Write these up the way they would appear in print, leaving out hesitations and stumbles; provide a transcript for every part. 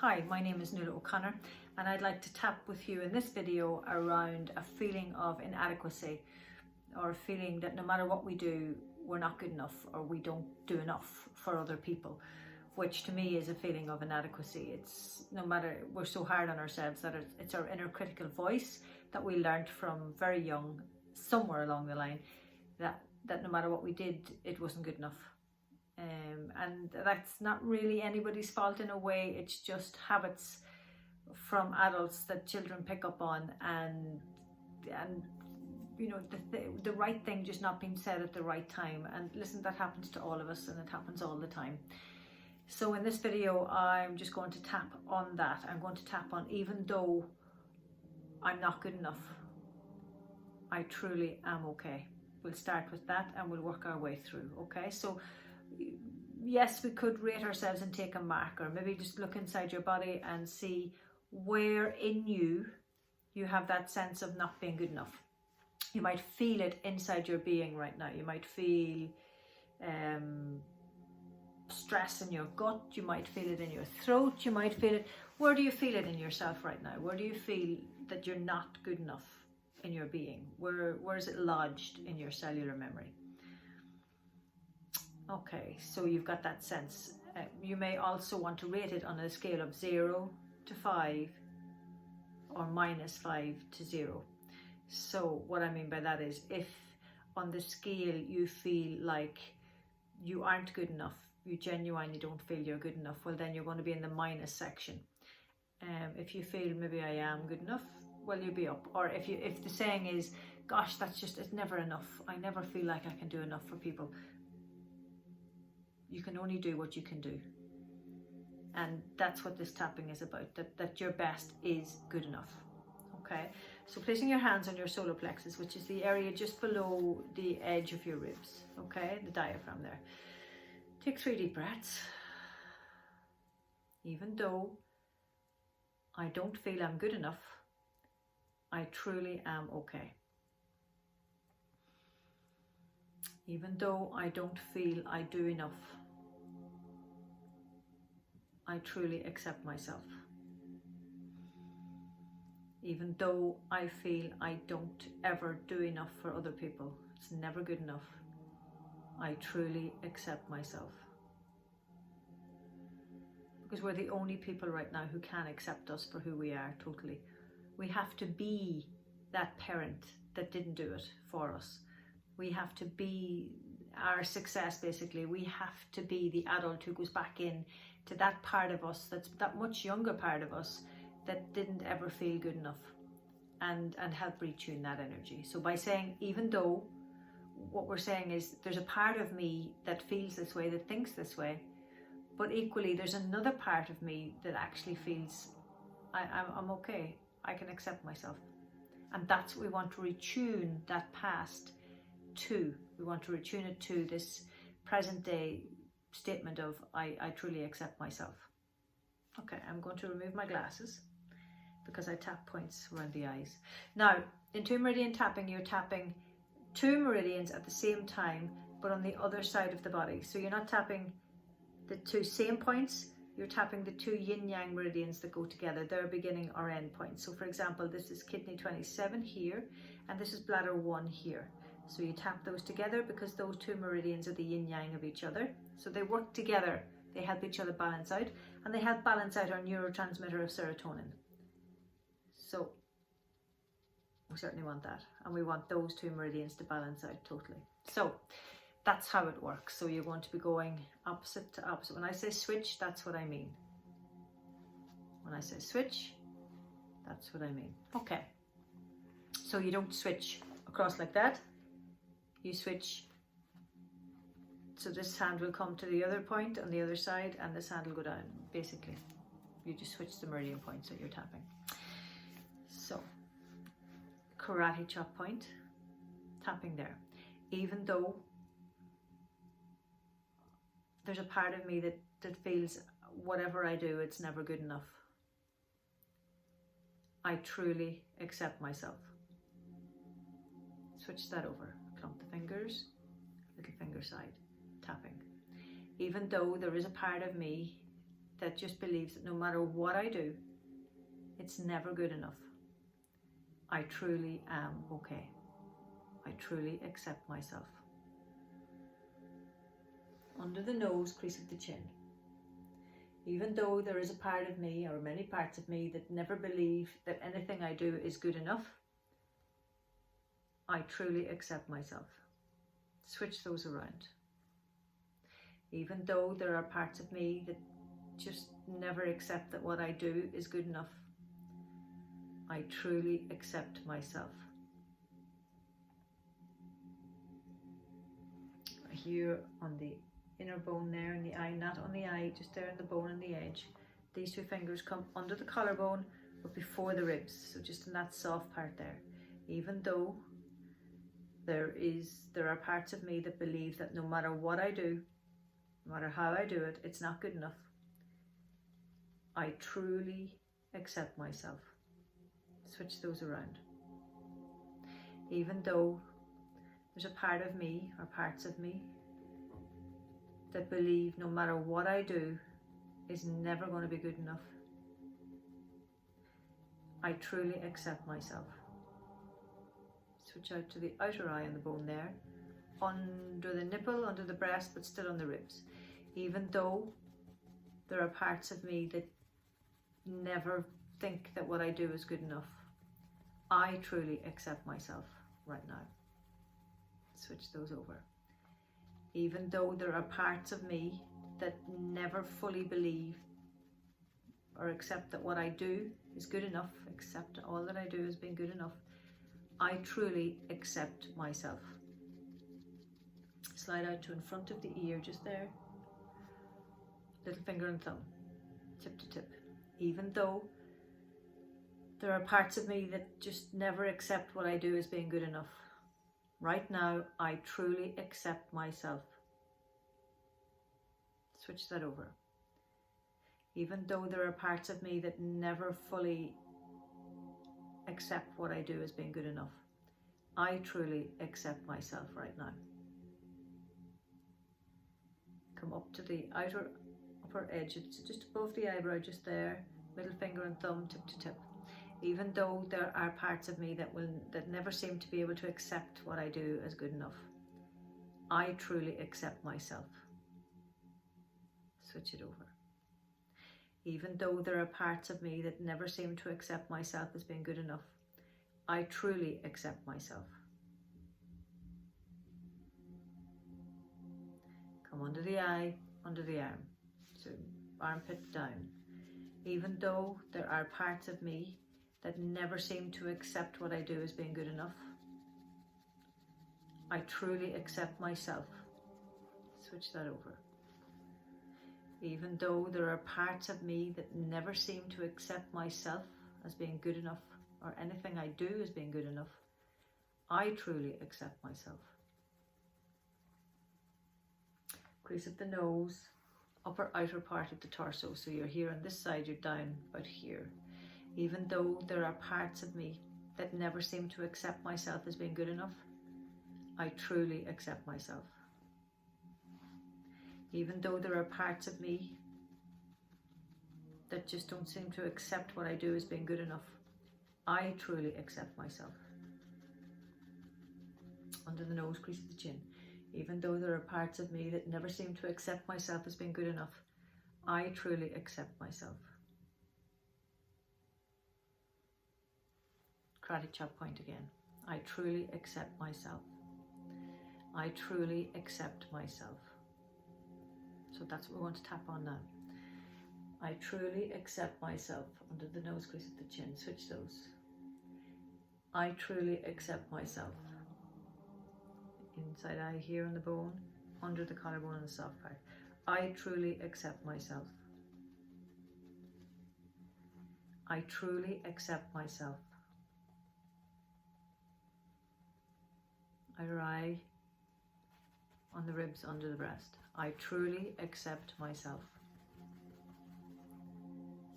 Hi, my name is Nuala O'Connor and I'd like to tap with you in this video around a feeling of inadequacy, or a feeling that no matter what we do, we're not good enough or we don't do enough for other people, which to me is a feeling of inadequacy. It's no matter, we're so hard on ourselves that it's our inner critical voice that we learned from very young, somewhere along the line, that no matter what we did, it wasn't good enough. And that's not really anybody's fault in a way. It's just habits from adults that children pick up on, and you know, the right thing just not being said at the right time. And listen, that happens to all of us and it happens all the time. So in this video I'm just going to tap on that. I'm going to tap on, even though I'm not good enough, I truly am okay. We'll start with that and we'll work our way through. Okay, so yes, we could rate ourselves and take a mark, or maybe just look inside your body and see where in you have that sense of not being good enough. You might feel it inside your being right now. You might feel stress in your gut. You might feel it in your throat. You might feel it. Where do you feel it in yourself right now? Where do you feel that you're not good enough in your being? Where is it lodged in your cellular memory? Okay, so you've got that sense. You may also want to rate it on a scale of 0 to 5 or -5 to 0. So what I mean by that is, if on the scale you feel like you aren't good enough, you genuinely don't feel you're good enough, well then you're going to be in the minus section. If you feel maybe I am good enough, well you'll be up. Or if the saying is, gosh, it's never enough, I never feel like I can do enough for people, you can only do what you can do. And that's what this tapping is about, that your best is good enough. Okay, so placing your hands on your solar plexus, which is the area just below the edge of your ribs, okay, the diaphragm there. Take 3 deep breaths. Even though I don't feel I'm good enough, I truly am okay. Even though I don't feel I do enough, I truly accept myself. Even though I feel I don't ever do enough for other people, it's never good enough, I truly accept myself. Because we're the only people right now who can accept us for who we are totally. We have to be that parent that didn't do it for us. We have to be our success, basically. We have to be the adult who goes back in to that part of us, that's that much younger part of us that didn't ever feel good enough, and help retune that energy. So by saying even though, what we're saying is there's a part of me that feels this way, that thinks this way, but equally there's another part of me that actually feels I'm okay, I can accept myself. And that's what we want to retune that past to. We want to retune it to this present day statement of I truly accept myself. Okay, I'm going to remove my glasses because I tap points around the eyes. Now, in Two Meridian Tapping, you're tapping 2 meridians at the same time, but on the other side of the body. So you're not tapping the 2 same points, you're tapping the 2 yin-yang meridians that go together, their beginning or end points. So for example, this is kidney 27 here, and this is bladder 1 here. So you tap those together because those 2 meridians are the yin-yang of each other. So they work together, they help each other balance out, and they help balance out our neurotransmitter of serotonin. So we certainly want that, and we want those 2 meridians to balance out totally. So that's how it works. So you're going to be going opposite to opposite. When I say switch, that's what I mean. When I say switch, that's what I mean. Okay, so you don't switch across like that. You switch, so this hand will come to the other point on the other side and this hand will go down. Basically, you just switch the meridian points that you're tapping. So, karate chop point, tapping there. Even though there's a part of me that feels whatever I do, it's never good enough, I truly accept myself. Switch that over. Clump the fingers, little finger side, tapping. Even though there is a part of me that just believes that no matter what I do, it's never good enough. I truly am okay. I truly accept myself. Under the nose, crease of the chin. Even though there is a part of me, or many parts of me, that never believe that anything I do is good enough, I truly accept myself. Switch those around. Even though there are parts of me that just never accept that what I do is good enough, I truly accept myself. Here on the inner bone there in the eye, not on the eye, just there in the bone on the edge. These two fingers come under the collarbone but before the ribs, so just in that soft part there. Even though there are parts of me that believe that no matter what I do, no matter how I do it, it's not good enough, I truly accept myself. Switch those around. Even though there's a part of me, or parts of me, that believe no matter what I do is never going to be good enough, I truly accept myself. Switch out to the outer eye on the bone there, under the nipple, under the breast, but still on the ribs. Even though there are parts of me that never think that what I do is good enough, I truly accept myself right now. Switch those over. Even though there are parts of me that never fully believe or accept that what I do is good enough, accept all that I do as being good enough, I truly accept myself. Slide out to in front of the ear, just there. Little finger and thumb, tip to tip. Even though there are parts of me that just never accept what I do as being good enough, right now, I truly accept myself. Switch that over. Even though there are parts of me that never fully accept what I do as being good enough, I truly accept myself right now. Come up to the upper edge, it's just above the eyebrow, just there, middle finger and thumb, tip to tip. Even though there are parts of me that never seem to be able to accept what I do as good enough, I truly accept myself. Switch it over. Even though there are parts of me that never seem to accept myself as being good enough, I truly accept myself. Come under the eye, under the arm, so armpit down. Even though there are parts of me that never seem to accept what I do as being good enough, I truly accept myself. Switch that over. Even though there are parts of me that never seem to accept myself as being good enough, or anything I do as being good enough, I truly accept myself. Crease of the nose, upper outer part of the torso, so you're here on this side, you're down about here. Even though there are parts of me that never seem to accept myself as being good enough, I truly accept myself. Even though there are parts of me that just don't seem to accept what I do as being good enough, I truly accept myself. Under the nose, crease of the chin. Even though there are parts of me that never seem to accept myself as being good enough, I truly accept myself. Karate chop point again. I truly accept myself. I truly accept myself. So that's what we want to tap on now. I truly accept myself. Under the nose, crease of the chin. Switch those. I truly accept myself. Inside eye here on the bone, under the collarbone and the soft part. I truly accept myself. I truly accept myself. Outer eye on the ribs, under the breast. I truly accept myself.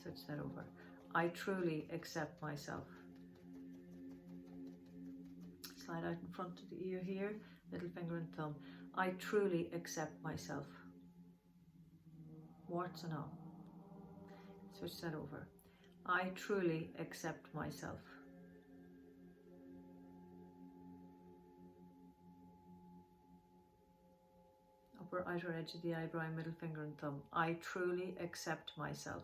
Switch that over. I truly accept myself. Slide out in front of the ear here, little finger and thumb. I truly accept myself. Warts and all. Switch that over. I truly accept myself. Upper outer edge of the eyebrow, middle finger and thumb. I truly accept myself.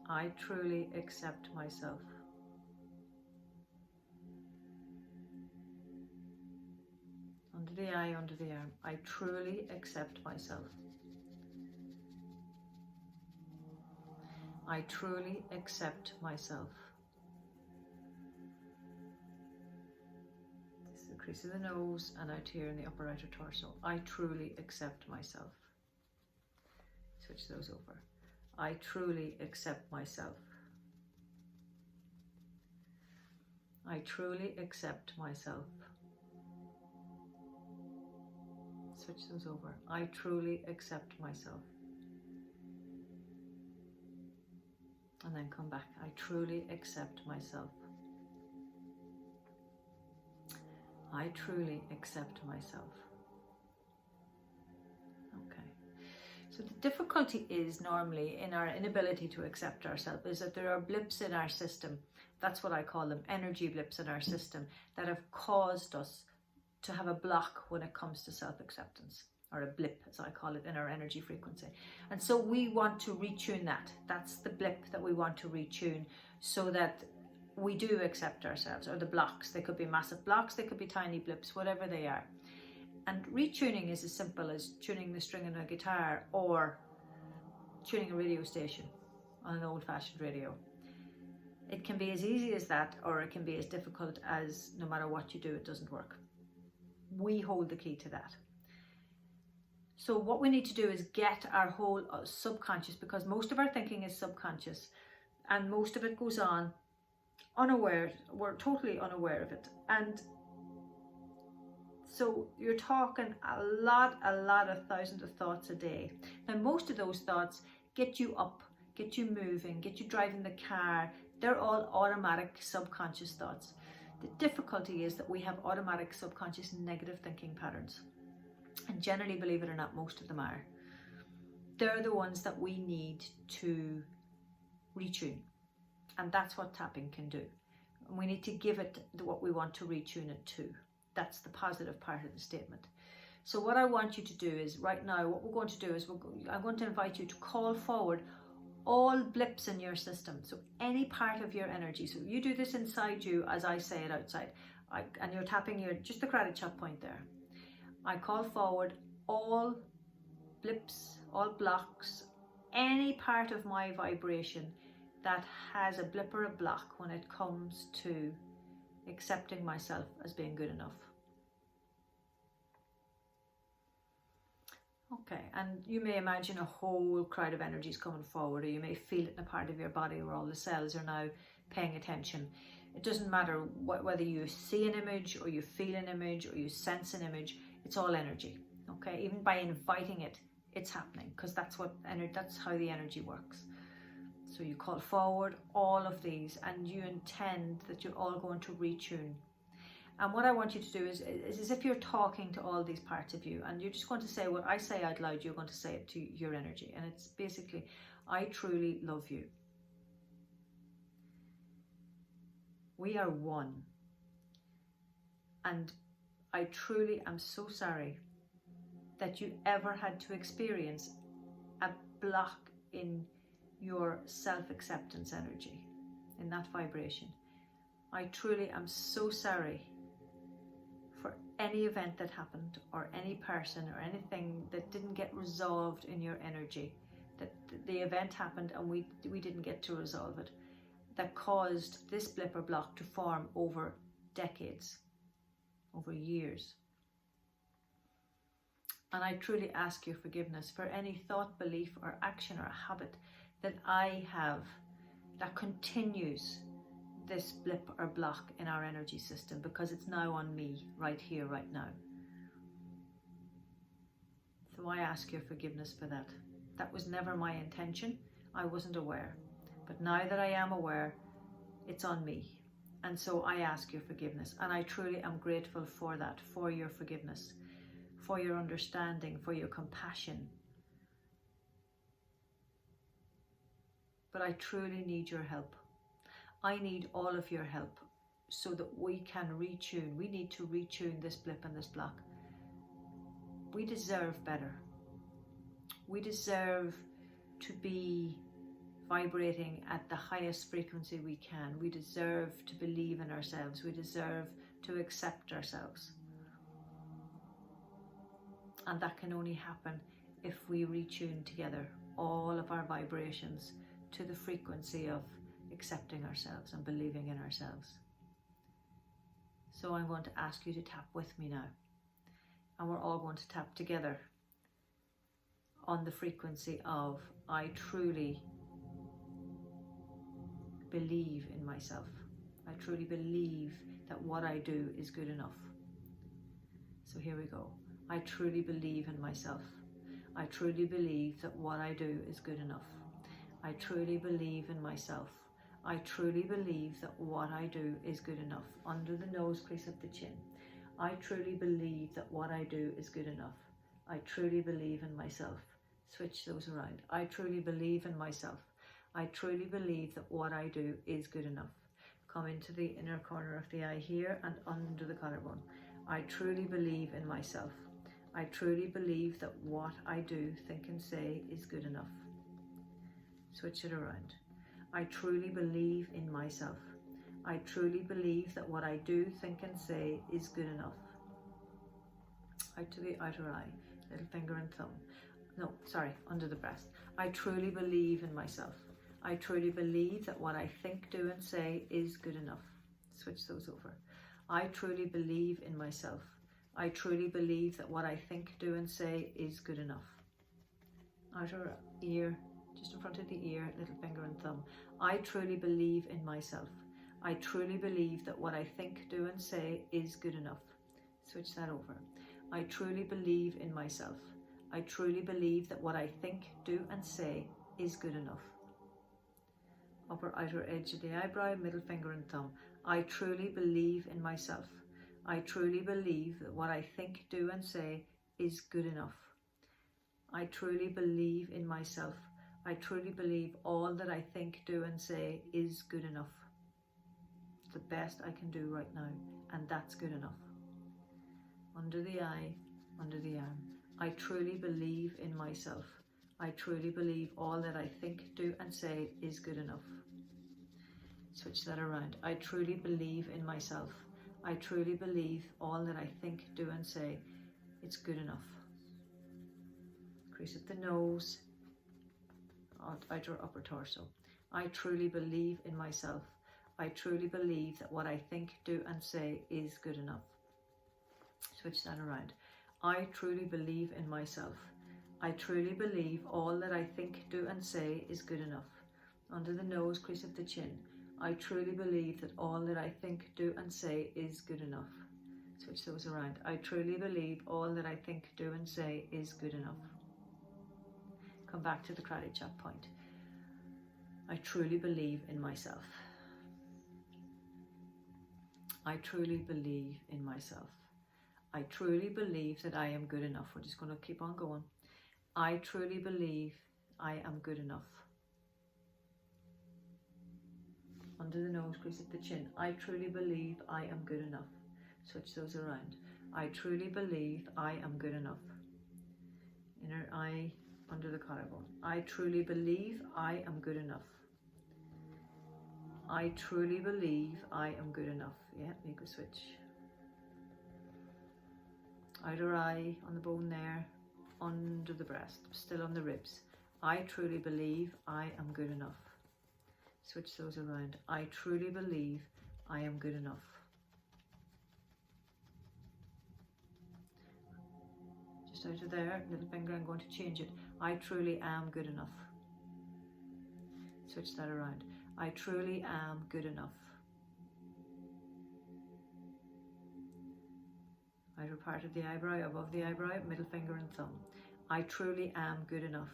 I truly accept myself. Under the eye, under the arm. I truly accept myself. I truly accept myself. This is the crease of the nose and out here in the upper outer torso. I truly accept myself. Switch those over. I truly accept myself. I truly accept myself. Switch those over. I truly accept myself. And then come back. I truly accept myself. I truly accept myself. Okay. So the difficulty is normally in our inability to accept ourselves is that there are blips in our system. That's what I call them, energy blips in our system that have caused us to have a block when it comes to self-acceptance, or a blip as I call it in our energy frequency. And so we want to retune that. That's the blip that we want to retune so that we do accept ourselves, or the blocks. They could be massive blocks, they could be tiny blips, whatever they are. And retuning is as simple as tuning the string in a guitar or tuning a radio station on an old-fashioned radio. It can be as easy as that, or it can be as difficult as no matter what you do, it doesn't work. We hold the key to that. So what we need to do is get our whole subconscious, because most of our thinking is subconscious and most of it goes on unaware. We're totally unaware of it. And so you're talking a lot of thousands of thoughts a day. Now most of those thoughts get you up, get you moving, get you driving the car. They're all automatic subconscious thoughts. The difficulty is that we have automatic subconscious negative thinking patterns. And generally, believe it or not, most of them are. They're the ones that we need to retune. And that's what tapping can do. And we need to give it what we want to retune it to. That's the positive part of the statement. So what I want you to do is, right now, what we're going to do is, I'm going to invite you to call forward all blips in your system. So any part of your energy. So you do this inside you as I say it outside. And you're tapping just the karate chop point there. I call forward all blips, all blocks, any part of my vibration that has a blip or a block when it comes to accepting myself as being good enough. Okay, and you may imagine a whole crowd of energies coming forward, or you may feel it in a part of your body where all the cells are now paying attention. It doesn't matter whether you see an image or you feel an image or you sense an image, it's all energy. Okay, even by inviting it, it's happening, because that's how the energy works. So you call forward all of these and you intend that you're all going to retune. And what I want you to do is as if you're talking to all these parts of you, and you're just going to say what I say out loud, you're going to say it to your energy. And it's basically, I truly love you. We are one. And I truly am so sorry that you ever had to experience a block in your self-acceptance energy, in that vibration. I truly am so sorry for any event that happened, or any person or anything that didn't get resolved in your energy, that the event happened and we didn't get to resolve it, that caused this blip or block to form over decades, over years. And I truly ask your forgiveness for any thought, belief or action or habit that I have that continues this blip or block in our energy system, because it's now on me right here, right now. So I ask your forgiveness for that. That was never my intention. I wasn't aware. But now that I am aware, it's on me. And so I ask your forgiveness. And I truly am grateful for that, for your forgiveness, for your understanding, for your compassion. But I truly need your help. I need all of your help so that we can retune. We need to retune this blip and this block. We deserve better. We deserve to be vibrating at the highest frequency we can. We deserve to believe in ourselves. We deserve to accept ourselves. And that can only happen if we retune together all of our vibrations to the frequency of accepting ourselves and believing in ourselves. So I'm going to ask you to tap with me now. And we're all going to tap together on the frequency of I truly believe in myself. I truly believe that what I do is good enough. So here we go. I truly believe in myself. I truly believe that what I do is good enough. I truly believe in myself. I truly believe that what I do is good enough. Under the nose crease of the chin. I truly believe that what I do is good enough. I truly believe in myself. Switch those around. I truly believe in myself. I truly believe that what I do is good enough. Come into the inner corner of the eye here and under the collarbone. I truly believe in myself. I truly believe that what I do, think and say is good enough. Switch it around. I truly believe in myself. I truly believe that what I do, think and say is good enough. Out to the outer eye, little finger and thumb. No, sorry, under the breast. I truly believe in myself. I truly believe that what I think, do and say is good enough. Switch those over. I truly believe in myself. I truly believe that what I think, do and say is good enough. Outer ear, just in front of the ear, little finger and thumb. I truly believe in myself. I truly believe that what I think, do and say is good enough. Switch that over. I truly believe in myself. I truly believe that what I think, do and say is good enough. Upper outer edge of the eyebrow, middle finger and thumb. I truly believe in myself. I truly believe that what I think, do and say is good enough. I truly believe in myself. I truly believe all that I think, do and say is good enough. It's the best I can do right now, and that's good enough. Under the eye, under the arm. I truly believe in myself. I truly believe all that I think, do and say is good enough. Switch that around. I truly believe in myself. I truly believe all that I think, do and say it's good enough. Crease at the nose, outer upper torso. I truly believe in myself. I truly believe that what I think, do and say is good enough. Switch that around. I truly believe in myself. I truly believe all that I think, do and say is good enough. Under the nose, crease of the chin. I truly believe that all that I think, do and say is good enough. Switch those around. I truly believe all that I think, do and say is good enough. Come back to the karate chop point. I truly believe in myself. I truly believe in myself. I truly believe that I am good enough. We're just going to keep on going. I truly believe I am good enough. Under the nose, crease at the chin. I truly believe I am good enough. Switch those around. I truly believe I am good enough. Inner eye, under the collarbone. I truly believe I am good enough. I truly believe I am good enough. Yeah, make a switch. Outer eye, on the bone there, under the breast, still on the ribs. I truly believe I am good enough. Switch those around. I truly believe I am good enough. Just out of there, little finger, I'm going to change it. I truly am good enough. Switch that around. I truly am good enough. Outer part of the eyebrow, above the eyebrow, middle finger and thumb. I truly am good enough.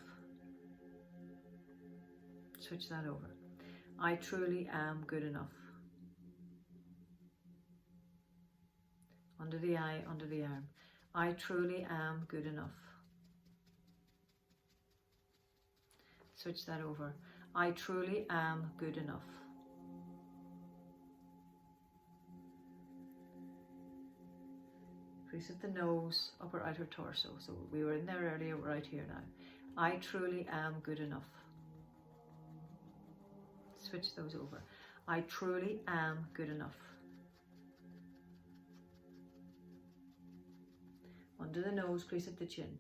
Switch that over. I truly am good enough. Under the eye, under the arm. I truly am good enough. Switch that over. I truly am good enough. Crease of the nose, upper outer torso. So we were in there earlier, we're right here now. I truly am good enough. Switch those over. I truly am good enough. Under the nose, crease of the chin.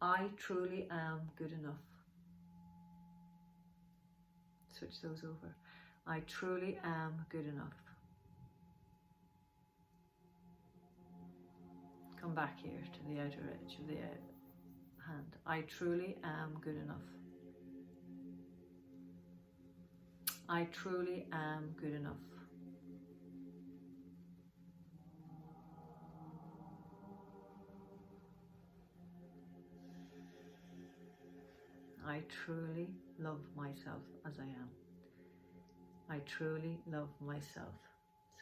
I truly am good enough. Switch those over. I truly am good enough. Come back here to the outer edge of the hand. I truly am good enough. I truly am good enough. I truly love myself as I am. I truly love myself.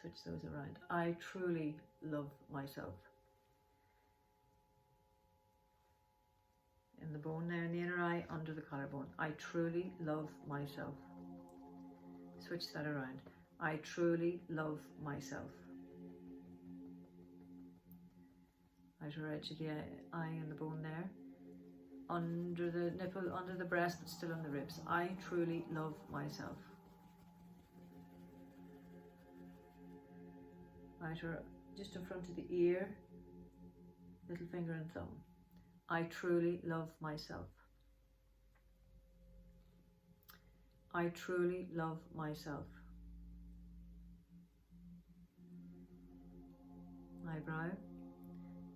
Switch those around. I truly love myself. In the bone there in the inner eye, under the collarbone. I truly love myself. Switch that around. I truly love myself. Outer edge of the eye and the bone there. Under the nipple, under the breast, but still on the ribs. I truly love myself. Outer, just in front of the ear, little finger and thumb. I truly love myself. I truly love myself. Eyebrow,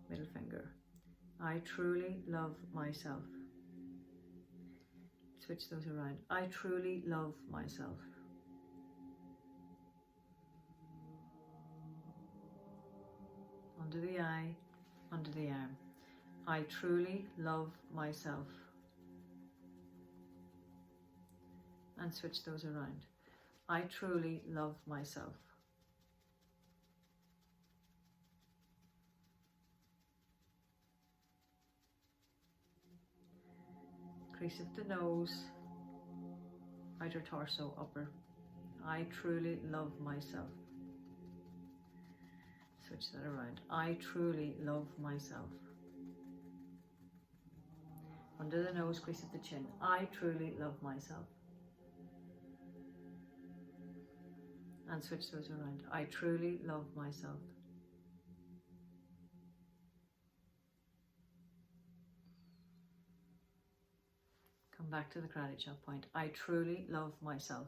middle finger. I truly love myself. Switch those around. I truly love myself. Under the eye, under the arm. I truly love myself. And switch those around. I truly love myself. Crease of the nose, outer torso, upper. I truly love myself. Switch that around. I truly love myself. Under the nose, crease of the chin. I truly love myself. And switch those around. I truly love myself. Come back to the karate chop point. I truly love myself.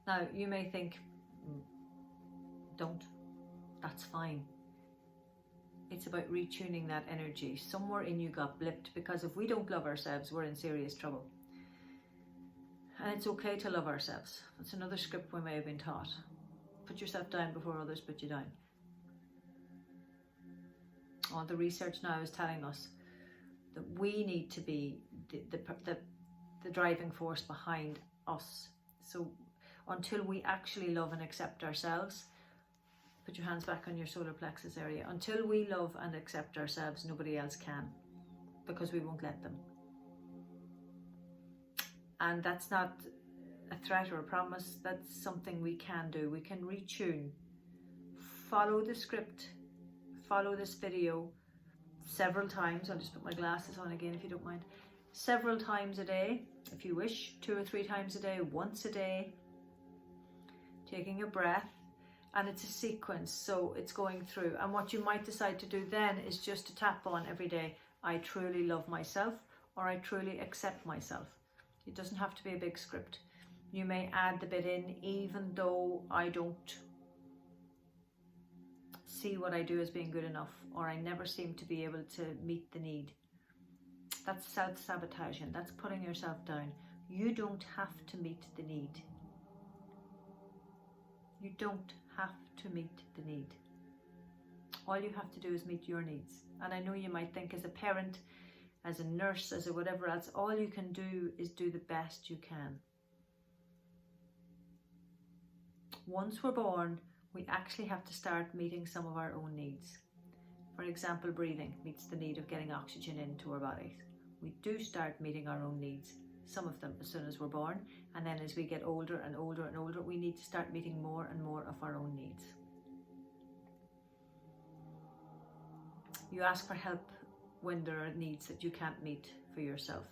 Now, you may think, don't. That's fine. It's about retuning that energy. Somewhere in you got blipped, because if we don't love ourselves, we're in serious trouble. And it's okay to love ourselves. It's another script we may have been taught. Put yourself down before others put you down. Oh, the research now is telling us that we need to be the driving force behind us. So until we actually love and accept ourselves, put your hands back on your solar plexus area. Until we love and accept ourselves, nobody else can, because we won't let them. And that's not a threat or a promise. That's something we can do. We can retune. Follow the script. Follow this video several times. I'll just put my glasses on again if you don't mind. Several times a day, if you wish. 2 or 3 times a day, once a day. Taking a breath. And it's a sequence, so it's going through. And what you might decide to do then is just to tap on every day, I truly love myself, or I truly accept myself. It doesn't have to be a big script. You may add the bit in, even though I don't see what I do as being good enough, or I never seem to be able to meet the need. That's self-sabotaging. That's putting yourself down. You don't have to meet the need. You don't have to meet the need. All you have to do is meet your needs. And I know you might think, as a parent, as a nurse, as a whatever else, all you can do is do the best you can. Once we're born, we actually have to start meeting some of our own needs. For example, breathing meets the need of getting oxygen into our bodies. We do start meeting our own needs, some of them as soon as we're born, and then as we get older and older and older, we need to start meeting more and more of our own needs. You ask for help when there are needs that you can't meet for yourself.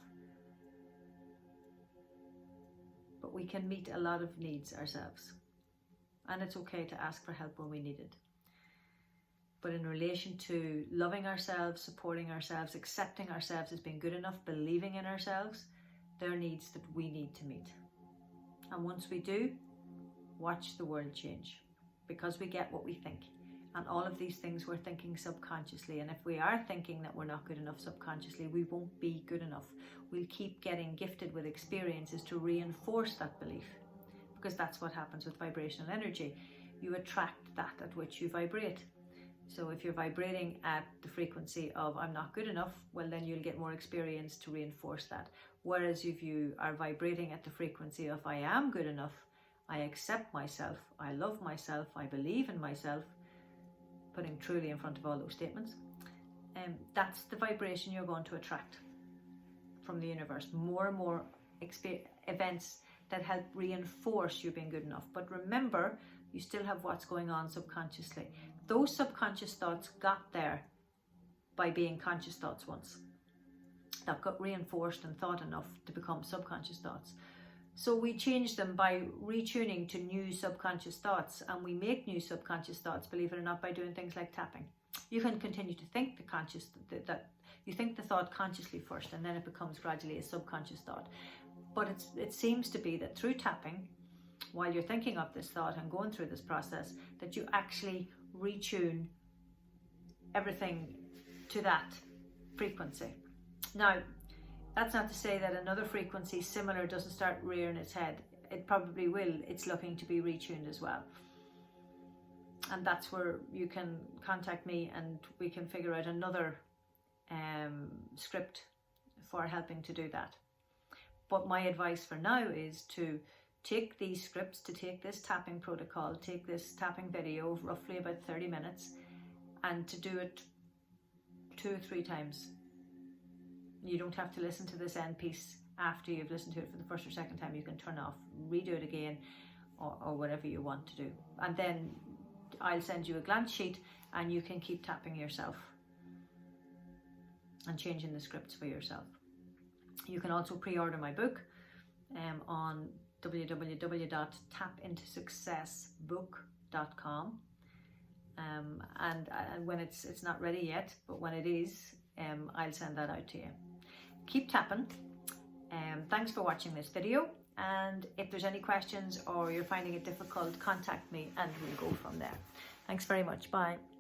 But we can meet a lot of needs ourselves. And it's okay to ask for help when we need it. But in relation to loving ourselves, supporting ourselves, accepting ourselves as being good enough, believing in ourselves, there are needs that we need to meet. And once we do, watch the world change. Because we get what we think. And all of these things we're thinking subconsciously. And if we are thinking that we're not good enough subconsciously, we won't be good enough. We'll keep getting gifted with experiences to reinforce that belief. Because that's what happens with vibrational energy. You attract that at which you vibrate. So if you're vibrating at the frequency of I'm not good enough, well then you'll get more experience to reinforce that. Whereas if you are vibrating at the frequency of I am good enough, I accept myself, I love myself, I believe in myself, putting truly in front of all those statements, that's the vibration you're going to attract from the universe. More and more events that help reinforce you being good enough. But remember, you still have what's going on subconsciously. Those subconscious thoughts got there by being conscious thoughts once. That got reinforced and thought enough to become subconscious thoughts. So we change them by retuning to new subconscious thoughts, and we make new subconscious thoughts, believe it or not, by doing things like tapping. You can continue to think that you think the thought consciously first, and then it becomes gradually a subconscious thought. But it seems to be that through tapping, while you're thinking of this thought and going through this process, that you actually retune everything to that frequency. Now, that's not to say that another frequency similar doesn't start rearing its head. It probably will. It's looking to be retuned as well. And that's where you can contact me and we can figure out another script for helping to do that. But my advice for now is to take these scripts, to take this tapping protocol, take this tapping video of roughly about 30 minutes and to do it 2 or 3 times. You don't have to listen to this end piece after you've listened to it for the first or second time. You can turn off, redo it again, or whatever you want to do. And then I'll send you a glance sheet and you can keep tapping yourself and changing the scripts for yourself. You can also pre-order my book on www.tapintosuccessbook.com. And when it's not ready yet, but when it is, I'll send that out to you. Keep tapping. Thanks for watching this video, and if there's any questions or you're finding it difficult, contact me and we'll go from there. Thanks very much. Bye.